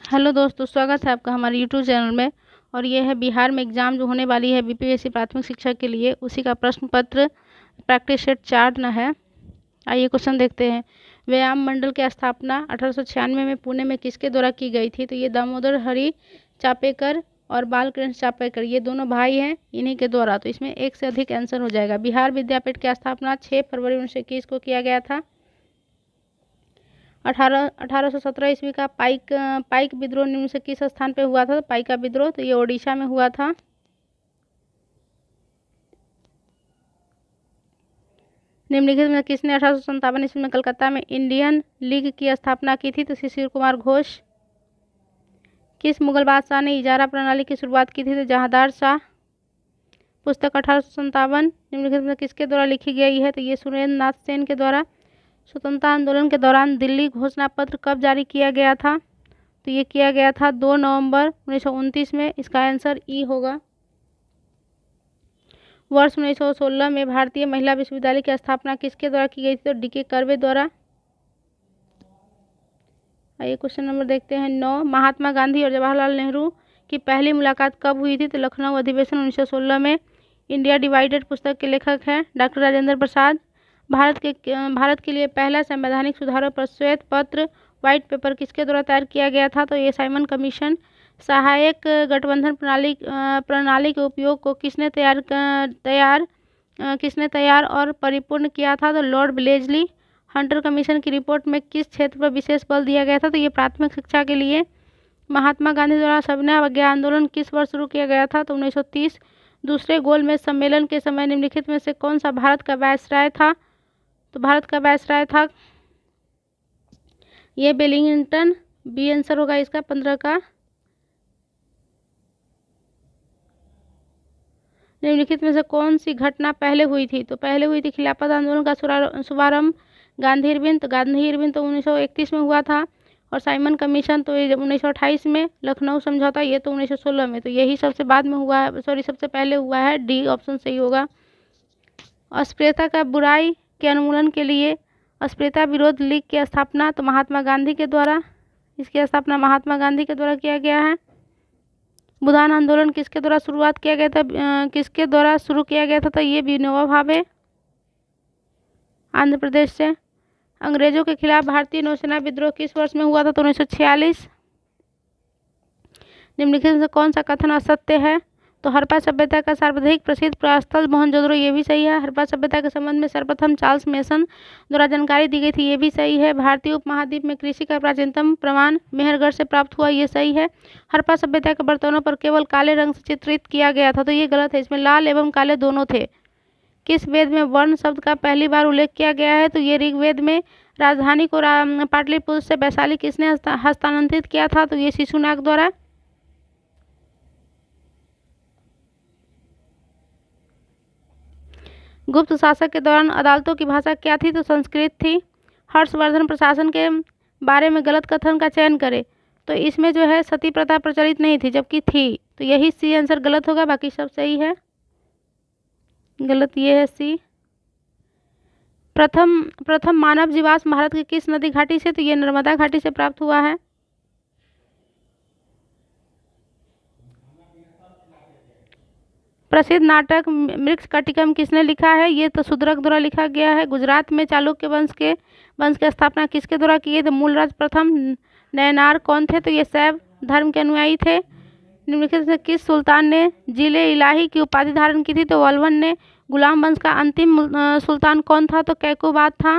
Hello दोस्तों, स्वागत है आपका हमारे यूट्यूब चैनल में। और ये है बिहार में एग्ज़ाम जो होने वाली है बीपीएससी प्राथमिक शिक्षा के लिए, उसी का प्रश्न पत्र प्रैक्टिस सेट 4 न है। आइए क्वेश्चन देखते हैं। व्यायाम मंडल की स्थापना 1896 में पुणे में किसके द्वारा की गई थी? तो ये दामोदर हरि चापेकर और बालकृष्ण चापेकर, ये दोनों भाई हैं, इन्हीं के द्वारा। तो इसमें एक से अधिक आंसर हो जाएगा। बिहार विद्यापीठ की स्थापना 6 फरवरी 1921 को किया गया था। 1817 ईस्वी का पाइक विद्रोह निम्न से किस स्थान पे हुआ था? तो पाइक का विद्रोह तो ये ओडिशा में हुआ था। निम्नलिखित में किसने 1857 ईस्वी में कलकत्ता में इंडियन लीग की स्थापना की थी? तो शिशिर कुमार घोष। किस मुगल बादशाह ने इजारा प्रणाली की शुरुआत की थी? तो जहांदार शाह। पुस्तक 1857 निम्नलिखित में किसके द्वारा लिखी गई है? तो ये सुरेंद्र नाथ सेन के द्वारा। स्वतंत्रता आंदोलन के दौरान दिल्ली घोषणा पत्र कब जारी किया गया था? तो ये किया गया था 2 नवंबर 1929 में। इसका आंसर ई होगा। वर्ष 1916 में भारतीय महिला विश्वविद्यालय की स्थापना किसके द्वारा की गई थी? तो डीके कर्वे द्वारा। आइए क्वेश्चन नंबर देखते हैं 9। महात्मा गांधी और जवाहरलाल नेहरू की पहली मुलाकात कब हुई थी? तो लखनऊ अधिवेशन 1916 में। इंडिया डिवाइडेड पुस्तक के लेखक हैं डॉक्टर राजेंद्र प्रसाद। भारत के लिए पहला संवैधानिक सुधारों पर श्वेत पत्र व्हाइट पेपर किसके द्वारा तैयार किया गया था? तो ये साइमन कमीशन। सहायक गठबंधन प्रणाली के उपयोग को किसने तैयार और परिपूर्ण किया था? तो लॉर्ड ब्लेजली। हंटर कमीशन की रिपोर्ट में किस क्षेत्र पर विशेष बल दिया गया था? तो ये प्राथमिक शिक्षा के लिए। महात्मा गांधी द्वारा सविनय अवज्ञा आंदोलन किस वर्ष शुरू किया गया था? तो 1930। दूसरे गोलमेज सम्मेलन के समय निम्नलिखित में से कौन सा भारत का वायसराय था? तो भारत का वायसराय था ये वेलिंगटन। बी आंसर होगा इसका 15 का। निम्नलिखित में से कौन सी घटना पहले हुई थी? तो पहले हुई थी खिलाफत आंदोलन का शुभारंभ। गांधी इरविन तो 1931 में हुआ था। और साइमन कमीशन तो ये 1928 में। लखनऊ समझौता ये तो 1916 में। तो यही सबसे बाद में हुआ है, सॉरी सबसे पहले हुआ है। डी ऑप्शन सही होगा। अस्पृश्यता का बुराई के उन्मूलन के लिए अस्पृश्यता विरोध लीग की स्थापना तो महात्मा गांधी के द्वारा। इसकी स्थापना महात्मा गांधी के द्वारा किया गया है। बुधान आंदोलन किसके द्वारा शुरुआत किया गया था? किसके द्वारा शुरू किया गया था? तो ये विनोबा भावे, आंध्र प्रदेश से। अंग्रेजों के खिलाफ भारतीय नौसेना विद्रोह किस वर्ष में हुआ था? तो 1946। निम्नलिखित से कौन सा कथन असत्य है? तो हड़प्पा सभ्यता का सर्वाधिक प्रसिद्ध प्रस्थल मोहनजोदड़ो, ये भी सही है। हड़प्पा सभ्यता के संबंध में सर्वप्रथम चार्ल्स मेसन द्वारा जानकारी दी गई थी, ये भी सही है। भारतीय उपमहाद्वीप में कृषि का प्राचीनतम प्रमाण मेहरगढ़ से प्राप्त हुआ, ये सही है। हड़प्पा सभ्यता के बर्तनों पर केवल काले रंग से चित्रित किया गया था, तो ये गलत है, इसमें लाल एवं काले दोनों थे। किस वेद में वर्ण शब्द का पहली बार उल्लेख किया गया है? तो ये ऋग्वेद में। राजधानी को पाटलिपुत्र से वैशाली किसने हस्तांतरित किया था? तो ये शिशुनाग द्वारा। गुप्त शासक के दौरान अदालतों की भाषा क्या थी? तो संस्कृत थी। हर्षवर्धन प्रशासन के बारे में गलत कथन का चयन करे। तो इसमें जो है सती प्रथा प्रचलित नहीं थी, जबकि थी। तो यही सी आंसर गलत होगा, बाकी सब सही है। गलत ये है सी। प्रथम मानव जीवाश्म भारत की किस नदी घाटी से? तो ये नर्मदा घाटी से प्राप्त हुआ है। प्रसिद्ध नाटक मृच्छकटिकम किसने लिखा है? ये तो शूद्रक द्वारा लिखा गया है। गुजरात में चालुक्य वंश की स्थापना किसके द्वारा की गई? तो मूलराज प्रथम नयनार कौन थे? तो ये शैव धर्म के अनुयायी थे। निम्नलिखित से किस सुल्तान ने जिले इलाही की उपाधि धारण की थी? तो वल्लभ ने। गुलाम वंश का अंतिम सुल्तान कौन था? तो कैकोबाद था।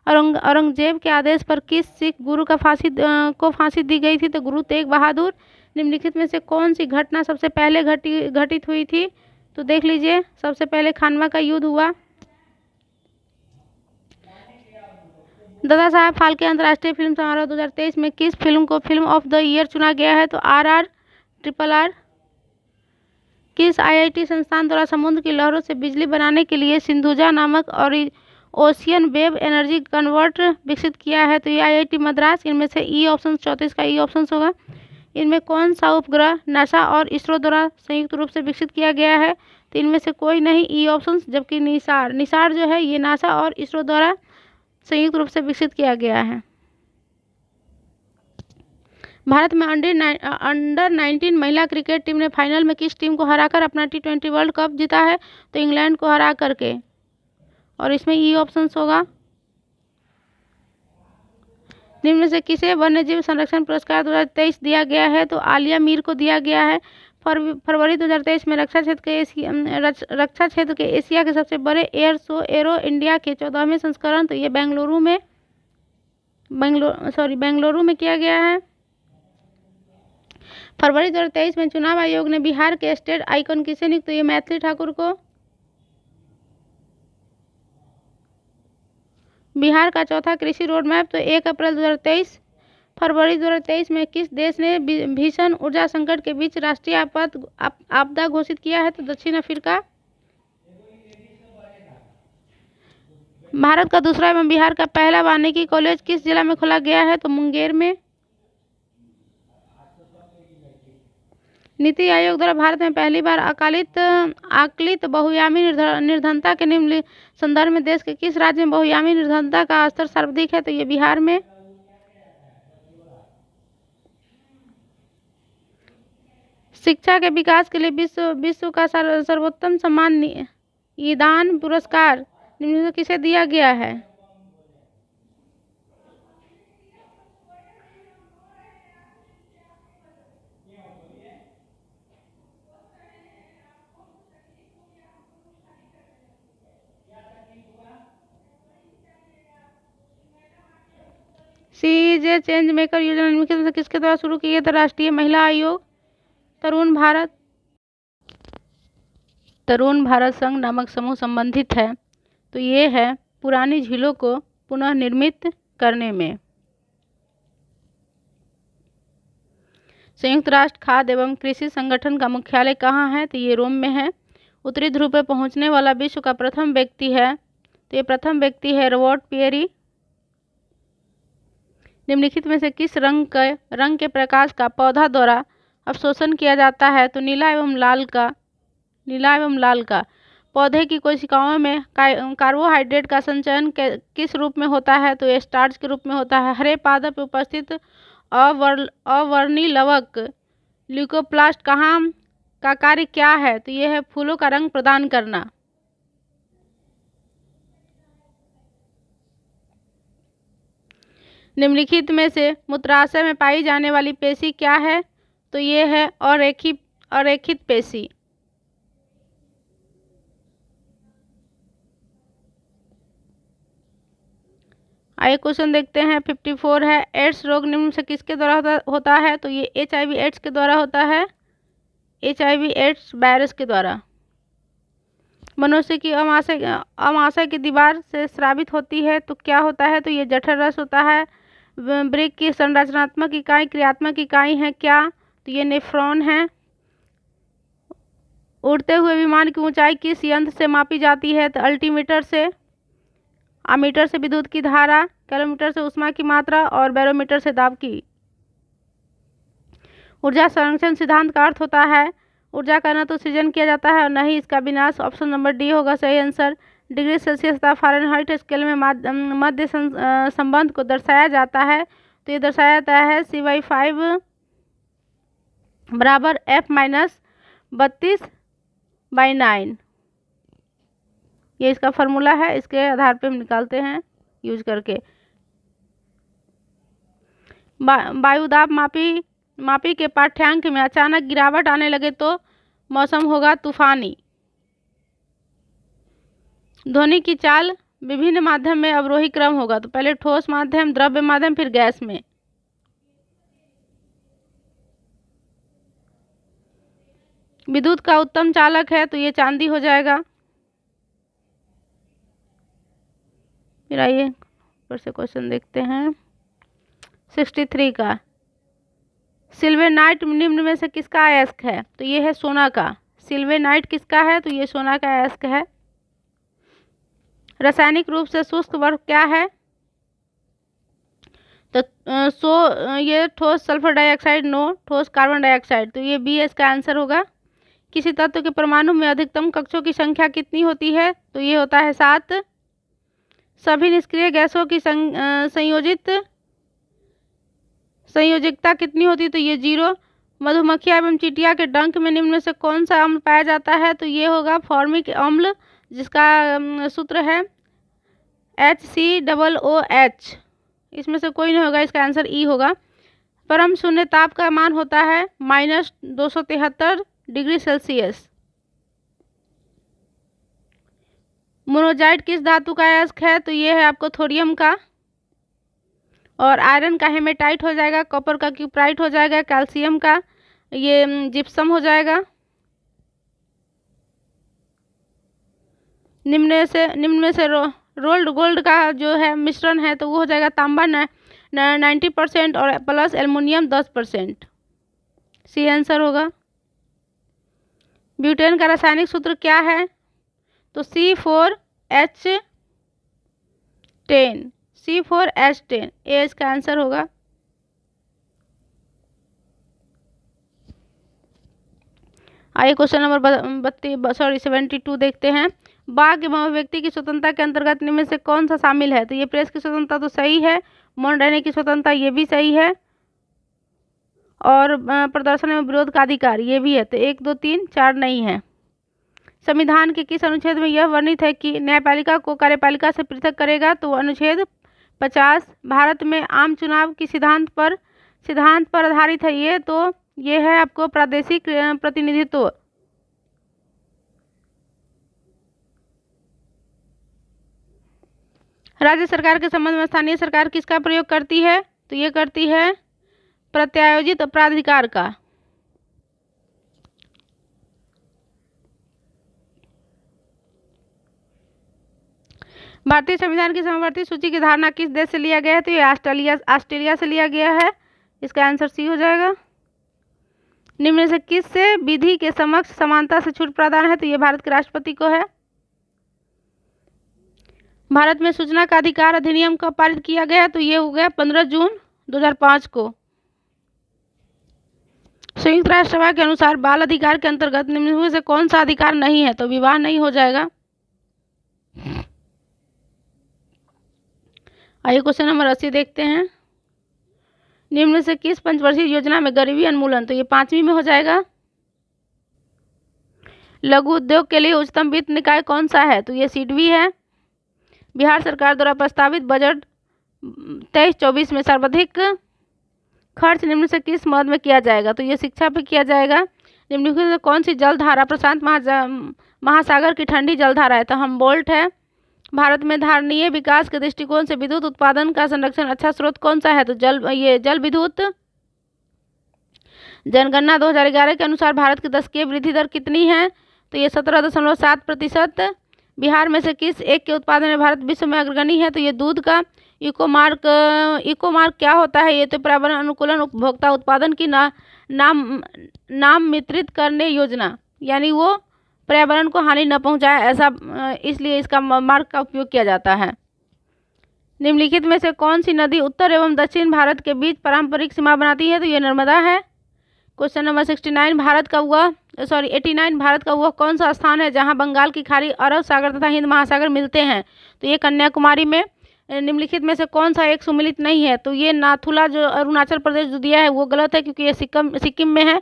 औरंगजेब के आदेश पर किस सिख गुरु का फांसी दी गई थी? तो गुरु तेग बहादुर। निम्नलिखित में से कौन सी घटना सबसे पहले घटित हुई थी? तो देख लीजिए, सबसे पहले खानवा का युद्ध हुआ। दादा साहब फाल्के अंतर्राष्ट्रीय फिल्म समारोह 2023 में किस फिल्म को फिल्म ऑफ द ईयर चुना गया है? तो RR RRR। किस IIT संस्थान द्वारा समुद्र की लहरों से बिजली बनाने के लिए सिंधुजा नामक और ओशियन वेव एनर्जी कन्वर्ट विकसित किया है? तो ये IIT मद्रास। इनमें से ई ऑप्शन 34 का ई ऑप्शन होगा। इनमें कौन सा उपग्रह नासा और इसरो द्वारा संयुक्त रूप से विकसित किया गया है? तो इनमें से कोई नहीं, ई ऑप्शन। जबकि निसार जो है ये नासा और इसरो द्वारा संयुक्त रूप से विकसित किया गया है। भारत में अंडर 19 महिला क्रिकेट टीम ने फाइनल में किस टीम को हराकर अपना T20 वर्ल्ड कप जीता है? तो इंग्लैंड को हरा करके। और इसमें ई ऑप्शंस होगा। निम्न में से किसे वन्यजीव संरक्षण पुरस्कार 2023 दिया गया है? तो आलिया मीर को दिया गया है। फरवरी 2023 में रक्षा क्षेत्र के एशिया के सबसे बड़े एयर शो एरो इंडिया के 14वें संस्करण, तो ये बेंगलुरु में किया गया है। फरवरी 2023 में चुनाव आयोग ने बिहार के स्टेट आइकॉन किसे नियुक्त? तो ये मैथिली ठाकुर को। बिहार का चौथा कृषि रोड मैप, तो 1 अप्रैल 2023। फरवरी 2023 में किस देश ने भीषण ऊर्जा संकट के बीच राष्ट्रीय आपदा घोषित किया है? तो दक्षिण अफ्रीका। भारत का दूसरा एवं बिहार का पहला वानिकी कॉलेज किस जिला में खोला गया है? तो मुंगेर में। नीति आयोग द्वारा भारत में पहली बार आकलित बहुआयामी निर्धनता के निम्न संदर्भ में देश के किस राज्य में बहुआयामी निर्धनता का स्तर सर्वाधिक है? तो ये बिहार में। शिक्षा के विकास के लिए विश्व का सर्वोत्तम सम्मान निदान पुरस्कार निम्न में किसे दिया गया है? सीजे चेंज मेकर योजना निम्नलिखित में से किसके द्वारा शुरू की गई? तो राष्ट्रीय महिला आयोग। तरुण भारत संघ नामक समूह संबंधित है, तो ये है पुरानी झीलों को पुनः निर्मित करने में। संयुक्त राष्ट्र खाद्य एवं कृषि संगठन का मुख्यालय कहाँ है? तो ये रोम में है। उत्तरी ध्रुव पर पहुंचने वाला विश्व का प्रथम व्यक्ति है, तो ये प्रथम व्यक्ति है रॉबर्ट पियरी। निम्नलिखित में से किस रंग के प्रकाश का पौधा द्वारा अवशोषण किया जाता है? तो नीला एवं लाल का। पौधे की कोशिकाओं में कार्बोहाइड्रेट का संचयन किस रूप में होता है? तो ये स्टार्च के रूप में होता है। हरे पादप में उपस्थित अवर्णी लवक ल्यूकोप्लास्ट का कार्य क्या है? तो ये है फूलों का रंग प्रदान करना। निम्नलिखित में से मूत्राशय में पाई जाने वाली पेशी क्या है? तो ये है अरेखित पेशी। आइए क्वेश्चन देखते हैं। 54 है, एड्स रोग निम्न से किसके द्वारा होता है? तो ये HIV एड्स के द्वारा होता है। HIV एड्स वायरस के द्वारा। मनुष्य की अमाशय की दीवार से स्रावित होती है, तो क्या होता है? तो ये जठर रस होता है। वृक्क की संरचनात्मक इकाई क्रियात्मक इकाई है क्या? तो ये नेफ्रॉन है। उड़ते हुए विमान की ऊंचाई किस यंत्र से मापी जाती है? तो अल्टीमीटर से। अमीटर से विद्युत की धारा, कैलोमीटर से ऊष्मा की मात्रा और बैरोमीटर से दाब की। ऊर्जा संरक्षण सिद्धांत का अर्थ होता है ऊर्जा का न तो सृजन किया जाता है और न ही इसका विनाश। ऑप्शन नंबर डी होगा सही आंसर। डिग्री सेल्सियस तथा फ़ारेनहाइट स्केल में मध्य संबंध को दर्शाया जाता है, तो ये दर्शाया जाता है CY5 बराबर F-32/9। ये इसका फार्मूला है, इसके आधार पे हम निकालते हैं यूज करके। वायुदाब मापी के पाठ्यांक में अचानक गिरावट आने लगे तो मौसम होगा तूफानी। ध्वनि की चाल विभिन्न माध्यम में अवरोही क्रम होगा, तो पहले ठोस माध्यम, द्रव्य माध्यम, फिर गैस में। विद्युत का उत्तम चालक है, तो ये चांदी हो जाएगा। फिर आइए ऊपर से क्वेश्चन देखते हैं। 63 का, सिल्वेनाइट निम्न में से किसका अयस्क है? तो ये है सोना का। सिल्वेनाइट किसका है? तो ये सोना का अयस्क है। रासायनिक रूप से शुष्क वर्ग क्या है? तो ये ठोस सल्फर डाइऑक्साइड, नो ठोस कार्बन डाइऑक्साइड, तो ये बी इसका आंसर होगा। किसी तत्व के परमाणु में अधिकतम कक्षों की संख्या कितनी होती है? तो ये होता है 7। सभी निष्क्रिय गैसों की संयोजकता कितनी होती है, तो ये 0। मधुमक्खियाँ एवं चींटियाँ के डंक में निम्न में से कौन सा अम्ल पाया जाता है, तो ये होगा फॉर्मिक अम्ल, जिसका सूत्र है HCOOH। इसमें से कोई नहीं होगा, इसका आंसर ई होगा। परम शून्य ताप का मान होता है -273 डिग्री सेल्सियस। मोनोजाइट किस धातु का अयस्क है, तो ये है आपको थोरियम का। और आयरन का हेमेटाइट हो जाएगा, कॉपर का क्यूप्राइट हो जाएगा, कैल्शियम का ये जिप्सम हो जाएगा। निम्न में से रोल्ड गोल्ड का जो है मिश्रण है, तो वो हो जाएगा तांबा 90% और प्लस एल्युमिनियम 10%। सी आंसर होगा। ब्यूटेन का रासायनिक सूत्र क्या है, तो C4H10। C4H10 ये इसका आंसर होगा। आइए क्वेश्चन नंबर 72 देखते हैं। वाक एवं अभिव्यक्ति की स्वतंत्रता के अंतर्गत निम्न में से कौन सा शामिल है, तो ये प्रेस की स्वतंत्रता तो सही है, मौन रहने की स्वतंत्रता ये भी सही है, और प्रदर्शन एवं विरोध का अधिकार ये भी है। तो 1 2 3 4 नहीं है। संविधान के किस अनुच्छेद में यह वर्णित है कि न्यायपालिका को कार्यपालिका से पृथक करेगा, तो अनुच्छेद 50। भारत में आम चुनाव की सिद्धांत पर आधारित है ये, तो ये है आपको प्रादेशिक प्रतिनिधित्व। राज्य सरकार के संबंध में स्थानीय सरकार किसका प्रयोग करती है, तो ये करती है प्रत्यायोजित प्राधिकार का। भारतीय संविधान की समवर्ती सूची की धारणा किस देश से लिया गया है, तो ये ऑस्ट्रेलिया से लिया गया है। इसका आंसर सी हो जाएगा। निम्न में से किस से विधि के समक्ष समानता से छूट प्रदान है, तो ये भारत के राष्ट्रपति को है। भारत में सूचना का अधिकार अधिनियम कब पारित किया गया, तो ये हो गया 15 जून 2005 को। संयुक्त राष्ट्र सभा के अनुसार बाल अधिकार के अंतर्गत निम्न में से कौन सा अधिकार नहीं है, तो विवाह नहीं हो जाएगा। आइए क्वेश्चन नंबर 80 देखते हैं। निम्न में से किस पंचवर्षीय योजना में गरीबी उन्मूलन, तो ये 5वीं में हो जाएगा। लघु उद्योग के लिए उच्चतम वित्त निकाय कौन सा है, तो ये सिडबी है। बिहार सरकार द्वारा प्रस्तावित बजट 23-24 में सर्वाधिक खर्च निम्न से किस मद में किया जाएगा, तो ये शिक्षा पे किया जाएगा। निम्नलिखित में कौन सी जलधारा प्रशांत महासागर की ठंडी जलधारा है, तो हमबोल्ट है। भारत में धारणीय विकास के दृष्टिकोण से विद्युत उत्पादन का संरक्षण अच्छा स्रोत कौन सा है, तो जल विद्युत। जनगणना 2011 के अनुसार भारत की दशकीय वृद्धि दर कितनी है, तो ये 17.7%। बिहार में से किस एक के उत्पादन में भारत विश्व में अग्रगणी है, तो ये दूध का। इको मार्क क्या होता है, ये तो पर्यावरण अनुकूलन उपभोक्ता उत्पादन की नामांतरित करने योजना, यानी वो पर्यावरण को हानि न पहुंचाए ऐसा, इसलिए इसका मार्क का उपयोग किया जाता है। निम्नलिखित में से कौन सी नदी उत्तर एवं दक्षिण भारत के बीच पारंपरिक सीमा बनाती है, तो ये नर्मदा है। क्वेश्चन नंबर 89 भारत का वह कौन सा स्थान है जहां बंगाल की खाड़ी, अरब सागर तथा हिंद महासागर मिलते हैं, तो ये कन्याकुमारी में। निम्नलिखित में से कौन सा एक सुमिलित नहीं है, तो ये नाथुला जो अरुणाचल प्रदेश जो दिया है वो गलत है, क्योंकि ये सिक्किम में है।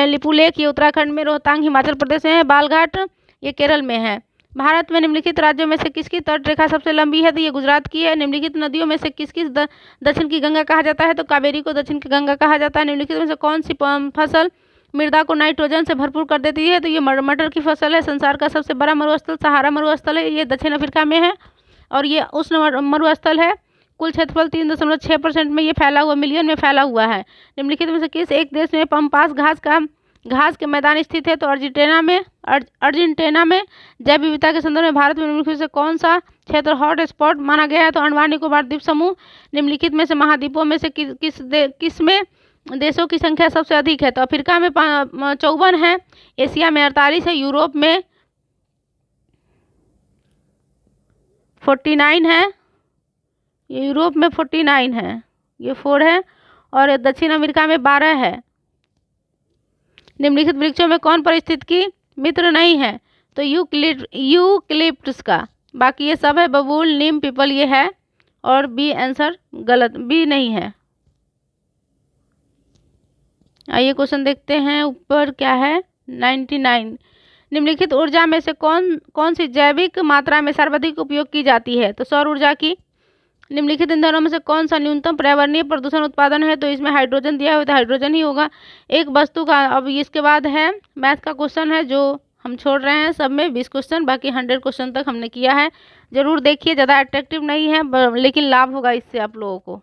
लिपुलेख ये उत्तराखंड में, रोहतांग हिमाचल प्रदेश में है, बालघाट ये केरल में है। भारत में निम्नलिखित राज्यों में से किसकी तट रेखा सबसे लंबी है, तो ये गुजरात की है। निम्नलिखित नदियों में से किस दक्षिण की गंगा कहा जाता है, तो कावेरी को दक्षिण की गंगा कहा जाता है। निम्नलिखित में से कौन सी फसल मृदा को नाइट्रोजन से भरपूर कर देती है, तो ये मटर की फसल है। संसार का सबसे बड़ा मरुस्थल सहारा मरुस्थल है, ये दक्षिण अफ्रीका में है, और ये उष्ण मरुस्थल है। कुल क्षेत्रफल 3.6% में ये फैला हुआ, मिलियन में फैला हुआ है। निम्नलिखित में से किस एक देश में पम्पास घास के मैदान स्थित है, तो अर्जेंटीना में। जैव विविधता के संदर्भ में भारत में निम्नलिखित से कौन सा क्षेत्र हॉट स्पॉट माना गया है, तो अंडमान निकोबार द्वीप समूह। निम्नलिखित में से महाद्वीपों में से किस में देशों की संख्या सबसे अधिक है, तो अफ्रीका में 54 है, एशिया में 48 है, यूरोप में 49 है, ये यूरोप में 49 है, ये 4 है, और दक्षिण अमेरिका में 12 है। निम्नलिखित वृक्षों में कौन पारिस्थितिकी मित्र नहीं है, तो यूकलिप्टस का। बाकी ये सब है, बबूल, नीम, पीपल ये है, और बी आंसर गलत, बी नहीं है। आइए क्वेश्चन देखते हैं, ऊपर क्या है 99। निम्नलिखित ऊर्जा में से कौन कौन सी जैविक मात्रा में सर्वाधिक उपयोग की जाती है? तो सौर ऊर्जा की। निम्नलिखित ईंधनों में से कौन सा न्यूनतम पर्यावरणीय प्रदूषण उत्पादन है? तो इसमें हाइड्रोजन दिया हुआ, तो हाइड्रोजन ही होगा। एक वस्तु का, अब इसके बाद है मैथ का क्वेश्चन है जो हम छोड़ रहे हैं, सब में 20 क्वेश्चन, बाकी 100 क्वेश्चन तक हमने किया है। जरूर देखिए, ज़्यादा अट्रैक्टिव नहीं है लेकिन लाभ होगा इससे आप लोगों को।